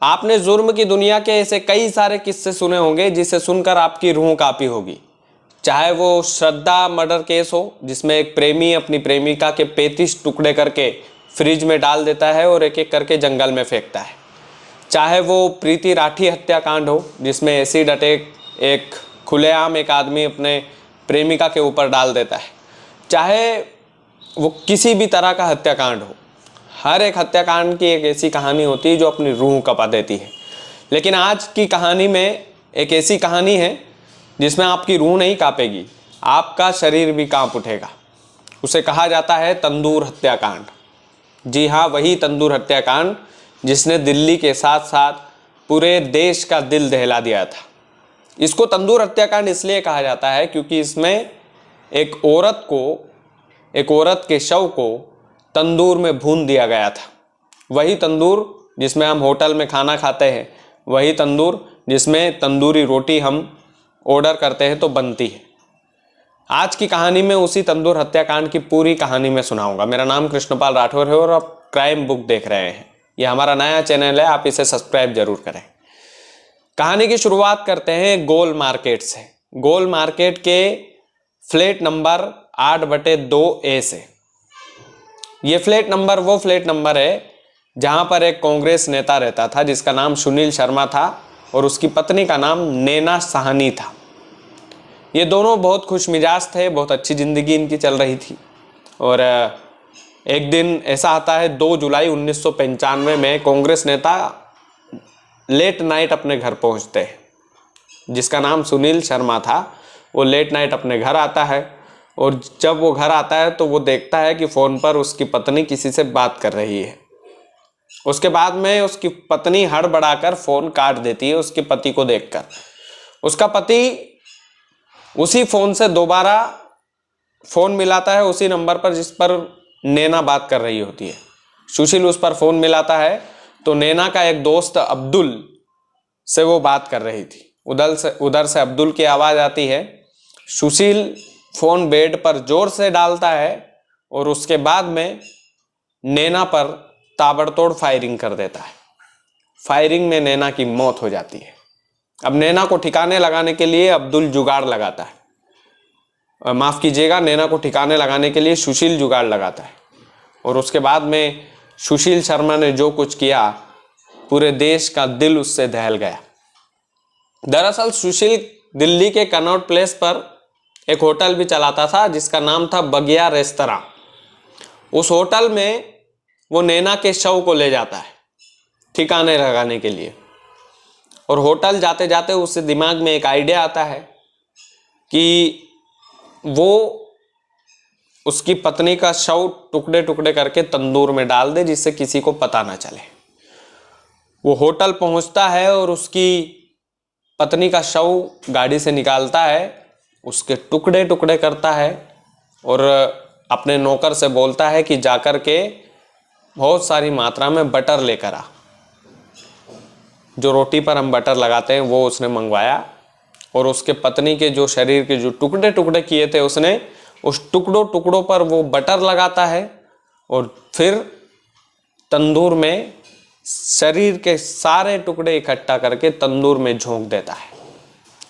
आपने जुर्म की दुनिया के ऐसे कई सारे किस्से सुने होंगे जिसे सुनकर आपकी रूह कांपी होगी। चाहे वो श्रद्धा मर्डर केस हो जिसमें एक प्रेमी अपनी प्रेमिका के 35 टुकड़े करके फ्रिज में डाल देता है और एक एक करके जंगल में फेंकता है। चाहे वो प्रीति राठी हत्याकांड हो जिसमें एसिड अटैक एक खुलेआम एक आदमी अपने प्रेमिका के ऊपर डाल देता है। चाहे वो किसी भी तरह का हत्याकांड हो, हर एक हत्याकांड की एक ऐसी कहानी होती है जो अपनी रूह कपा देती है। लेकिन आज की कहानी में एक ऐसी कहानी है जिसमें आपकी रूह नहीं कांपेगी, आपका शरीर भी कांप उठेगा। उसे कहा जाता है तंदूर हत्याकांड। जी हाँ, वही तंदूर हत्याकांड जिसने दिल्ली के साथ साथ पूरे देश का दिल दहला दिया था। इसको तंदूर हत्याकांड इसलिए कहा जाता है क्योंकि इसमें एक औरत के शव को तंदूर में भून दिया गया था। वही तंदूर जिसमें हम होटल में खाना खाते हैं, वही तंदूर जिसमें तंदूरी रोटी हम ऑर्डर करते हैं तो बनती है। आज की कहानी में उसी तंदूर हत्याकांड की पूरी कहानी में सुनाऊंगा। मेरा नाम कृष्णपाल राठौर है और आप क्राइम बुक देख रहे हैं। यह हमारा नया चैनल है, आप इसे सब्सक्राइब जरूर करें। कहानी की शुरुआत करते हैं गोल मार्केट से। गोल मार्केट के फ्लैट नंबर 8/2A से। ये फ्लैट नंबर वो फ्लैट नंबर है जहां पर एक कांग्रेस नेता रहता था जिसका नाम सुनील शर्मा था और उसकी पत्नी का नाम नैना साहनी था। ये दोनों बहुत खुशमिजाज थे, बहुत अच्छी ज़िंदगी इनकी चल रही थी। और एक दिन ऐसा आता है 2 जुलाई 1995 में कांग्रेस नेता लेट नाइट अपने घर पहुंचते हैं। जिसका नाम सुनील शर्मा था वो लेट नाइट अपने घर आता है और जब वो घर आता है तो वो देखता है कि फ़ोन पर उसकी पत्नी किसी से बात कर रही है। उसके बाद में उसकी पत्नी हड़बड़ाकर फ़ोन काट देती है उसके पति को देखकर। उसका पति उसी फ़ोन से दोबारा फ़ोन मिलाता है उसी नंबर पर जिस पर नैना बात कर रही होती है। सुशील उस पर फ़ोन मिलाता है तो नैना का एक दोस्त अब्दुल से वो बात कर रही थी। उधर से अब्दुल की आवाज़ आती है। सुशील फ़ोन बेड पर जोर से डालता है और उसके बाद में नैना पर ताबड़तोड़ फायरिंग कर देता है। फायरिंग में नैना की मौत हो जाती है। अब नैना को ठिकाने लगाने के लिए अब्दुल जुगाड़ लगाता है, माफ़ कीजिएगा, नैना को ठिकाने लगाने के लिए सुशील जुगाड़ लगाता है। और उसके बाद में सुशील शर्मा ने जो कुछ किया, पूरे देश का दिल उससे दहल गया। दरअसल सुशील दिल्ली के कनॉट प्लेस पर एक होटल भी चलाता था जिसका नाम था बगिया रेस्तरां। उस होटल में वो नैना के शव को ले जाता है ठिकाने लगाने के लिए। और होटल जाते जाते उसके दिमाग में एक आइडिया आता है कि वो उसकी पत्नी का शव टुकड़े टुकड़े करके तंदूर में डाल दे जिससे किसी को पता ना चले। वो होटल पहुंचता है और उसकी पत्नी का शव गाड़ी से निकालता है, उसके टुकड़े टुकड़े करता है और अपने नौकर से बोलता है कि जाकर के बहुत सारी मात्रा में बटर लेकर आ। जो रोटी पर हम बटर लगाते हैं वो उसने मंगवाया और उसके पत्नी के जो शरीर के जो टुकड़े टुकड़े किए थे उसने उस टुकड़ों पर वो बटर लगाता है और फिर तंदूर में शरीर के सारे टुकड़े इकट्ठा करके तंदूर में झोंक देता है।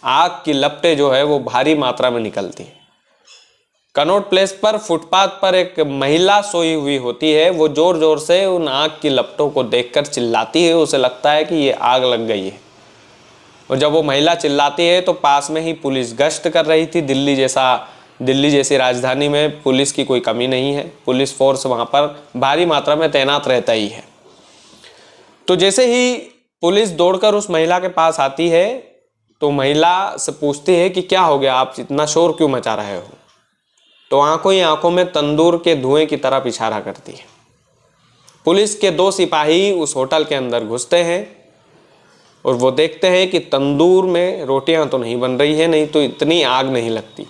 आग की लपटें जो है वो भारी मात्रा में निकलती है। कनॉट प्लेस पर फुटपाथ पर एक महिला सोई हुई होती है। वो जोर जोर से उन आग की लपटों को देखकर चिल्लाती है। उसे लगता है कि ये आग लग गई है। और जब वो महिला चिल्लाती है तो पास में ही पुलिस गश्त कर रही थी। दिल्ली जैसी राजधानी में पुलिस की कोई कमी नहीं है। पुलिस फोर्स वहाँ पर भारी मात्रा में तैनात रहता ही है। तो जैसे ही पुलिस दौड़कर उस महिला के पास आती है तो महिला से पूछती है कि क्या हो गया, आप इतना शोर क्यों मचा रहे हो। तो आंखों ही आंखों में तंदूर के धुएं की तरफ इशारा करती है। पुलिस के 2 सिपाही उस होटल के अंदर घुसते हैं और वो देखते हैं कि तंदूर में रोटियां तो नहीं बन रही है, नहीं तो इतनी आग नहीं लगती।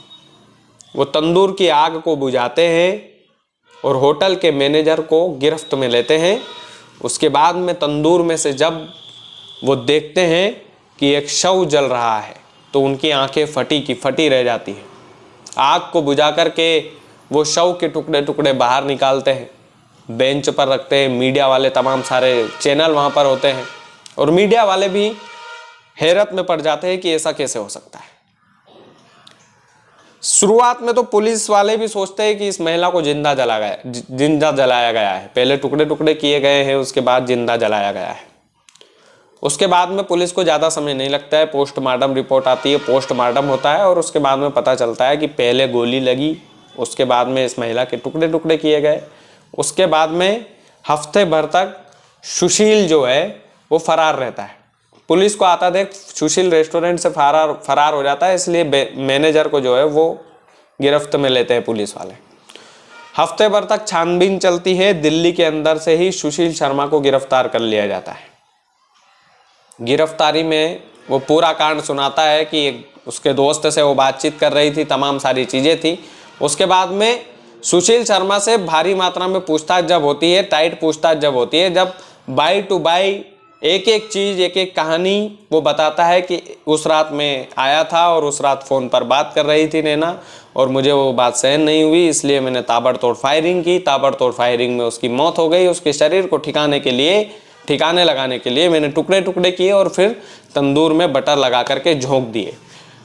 वो तंदूर की आग को बुझाते हैं और होटल के मैनेजर को गिरफ्त में लेते हैं। उसके बाद में तंदूर में से जब वो देखते हैं कि एक शव जल रहा है तो उनकी आंखें फटी की फटी रह जाती है। आग को बुझा करके वो शव के टुकड़े टुकड़े बाहर निकालते हैं, बेंच पर रखते हैं। मीडिया वाले तमाम सारे चैनल वहाँ पर होते हैं और मीडिया वाले भी हैरत में पड़ जाते हैं कि ऐसा कैसे हो सकता है। शुरुआत में तो पुलिस वाले भी सोचते हैं कि इस महिला को जिंदा जलाया गया है। पहले टुकड़े टुकड़े किए गए हैं, उसके बाद जिंदा जलाया गया है। उसके बाद में पुलिस को ज़्यादा समय नहीं लगता है, पोस्टमार्टम रिपोर्ट आती है, पोस्टमार्टम होता है और उसके बाद में पता चलता है कि पहले गोली लगी, उसके बाद में इस महिला के टुकड़े टुकड़े किए गए। उसके बाद में हफ्ते भर तक सुशील जो है वो फरार रहता है। पुलिस को आता देख सुशील रेस्टोरेंट से फरार हो जाता है, इसलिए मैनेजर को जो है वो गिरफ्त में लेते हैं पुलिस वाले। हफ्ते भर तक छानबीन चलती है, दिल्ली के अंदर से ही सुशील शर्मा को गिरफ्तार कर लिया जाता है। गिरफ्तारी में वो पूरा कांड सुनाता है कि उसके दोस्त से वो बातचीत कर रही थी, तमाम सारी चीज़ें थी। उसके बाद में सुशील शर्मा से भारी मात्रा में पूछताछ जब होती है, टाइट पूछताछ जब होती है, जब बाई टू बाई एक एक चीज़, एक एक कहानी वो बताता है कि उस रात में आया था और उस रात फ़ोन पर बात कर रही थी नैना, और मुझे वो बात सहन नहीं हुई, इसलिए मैंने ताबड़तोड़ फायरिंग की। ताबड़तोड़ फायरिंग में उसकी मौत हो गई। उसके शरीर को ठिकाने लगाने के लिए मैंने टुकड़े टुकड़े किए और फिर तंदूर में बटर लगा करके झोंक दिए।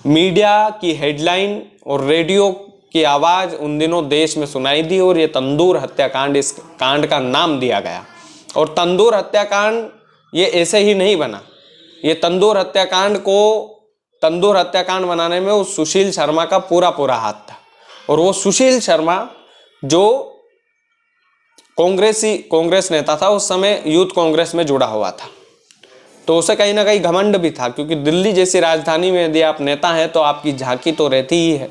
मीडिया की हेडलाइन और रेडियो की आवाज़ उन दिनों देश में सुनाई दी और ये तंदूर हत्याकांड, इस कांड का नाम दिया गया। और तंदूर हत्याकांड ये ऐसे ही नहीं बना, ये तंदूर हत्याकांड बनाने में उस सुशील शर्मा का पूरा हाथ था। और वो सुशील शर्मा जो कांग्रेस नेता था, उस समय यूथ कांग्रेस में जुड़ा हुआ था, तो उसे कहीं ना कहीं घमंड भी था, क्योंकि दिल्ली जैसी राजधानी में यदि आप नेता हैं तो आपकी झांकी तो रहती ही है।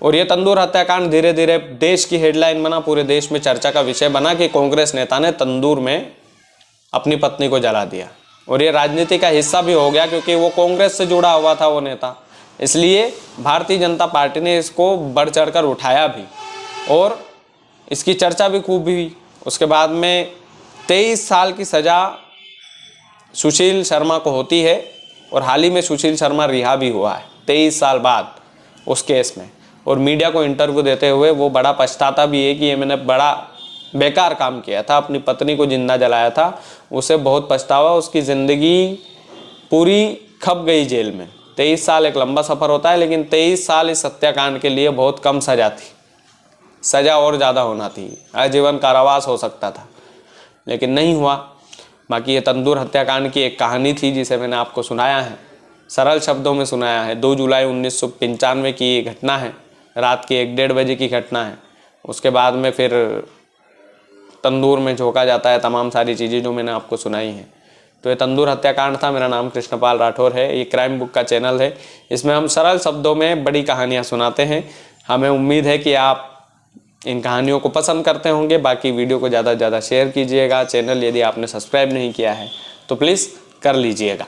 और ये तंदूर हत्याकांड धीरे धीरे देश की हेडलाइन बना, पूरे देश में चर्चा का विषय बना कि कांग्रेस नेता ने तंदूर में अपनी पत्नी को जला दिया। और ये राजनीति का हिस्सा भी हो गया, क्योंकि वो कांग्रेस से जुड़ा हुआ था वो नेता, इसलिए भारतीय जनता पार्टी ने इसको बढ़ चढ़कर उठाया भी और इसकी चर्चा भी खूब हुई। उसके बाद में 23 साल की सज़ा सुशील शर्मा को होती है और हाल ही में सुशील शर्मा रिहा भी हुआ है 23 साल बाद उस केस में। और मीडिया को इंटरव्यू देते हुए वो बड़ा पछताता भी है कि ये मैंने बड़ा बेकार काम किया था, अपनी पत्नी को जिंदा जलाया था, उसे बहुत पछतावा। उसकी ज़िंदगी पूरी खप गई जेल में। 23 साल एक लंबा सफ़र होता है, लेकिन 23 साल इस हत्याकांड के लिए बहुत कम सज़ा थी। सज़ा और ज़्यादा होना थी, आजीवन कारावास हो सकता था, लेकिन नहीं हुआ। बाकी ये तंदूर हत्याकांड की एक कहानी थी जिसे मैंने आपको सुनाया है, सरल शब्दों में सुनाया है। 2 जुलाई 1995 की ये घटना है, रात के 1-1:30 बजे की घटना है। उसके बाद में फिर तंदूर में झोंका जाता है, तमाम सारी चीज़ें जो मैंने आपको सुनाई हैं। तो ये तंदूर हत्याकांड था। मेरा नाम कृष्णपाल राठौर है, ये क्राइम बुक का चैनल है। इसमें हम सरल शब्दों में बड़ी कहानियाँ सुनाते हैं। हमें उम्मीद है कि आप इन कहानियों को पसंद करते होंगे। बाकी वीडियो को ज़्यादा से ज़्यादा शेयर कीजिएगा। चैनल यदि आपने सब्सक्राइब नहीं किया है तो प्लीज़ कर लीजिएगा।